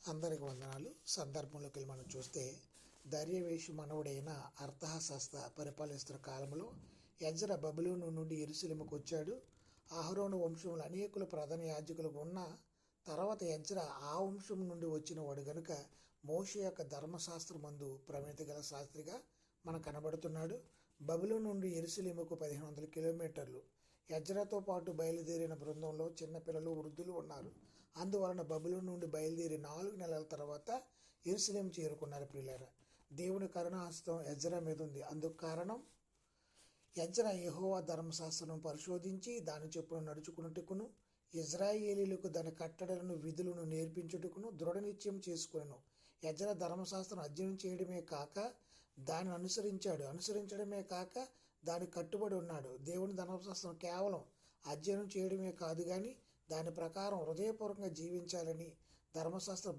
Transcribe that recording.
అందరికి వందనాలు. సందర్భంలోకి వెళ్ళి మనం చూస్తే దర్యావేషు మనవుడైన అర్తహషస్త పరిపాలిస్తున్న కాలంలో ఎజ్రా బబులోను నుండి యెరూషలేముకు వచ్చాడు. అహరోను వంశంలో అనేకులు ప్రధాన యాజకులు ఉన్న తర్వాత ఎజ్రా ఆ వంశం నుండి వచ్చిన వాడు గనుక మోషే యొక్క ధర్మశాస్త్రమందు ప్రవీణత గల శాస్త్రిగా మనకు కనబడుతున్నాడు. బబులోను నుండి యెరూషలేముకు 1500 కిలోమీటర్లు. ఎజ్రాతో పాటు బయలుదేరిన బృందంలో చిన్నపిల్లలు, వృద్ధులు ఉన్నారు. అందువలన బబులోను నుండి బయలుదేరి 4 నెలల తర్వాత యెరూషలేము చేరుకున్నారు. ప్రియులారా, దేవుని కరుణాహస్తం ఎజ్రా మీద ఉంది. అందుకు కారణం ఎజ్రా యెహోవా ధర్మశాస్త్రం పరిశోధించి దాని చొప్పున నడుచుకున్నట్టుకును, ఇజ్రాయేలీలకు దాని కట్టడలను విధులను నేర్పించుటకును దృఢ నిశ్చయం చేసుకును. ఎజ్రా ధర్మశాస్త్రం అధ్యయనం చేయడమే కాక దాన్ని అనుసరించడమే కాక దానికి కట్టుబడి ఉన్నాడు. దేవుని ధర్మశాస్త్రం కేవలం అధ్యయనం చేయడమే కాదు, కానీ దాని ప్రకారం హృదయపూర్వకంగా జీవించాలని ధర్మశాస్త్ర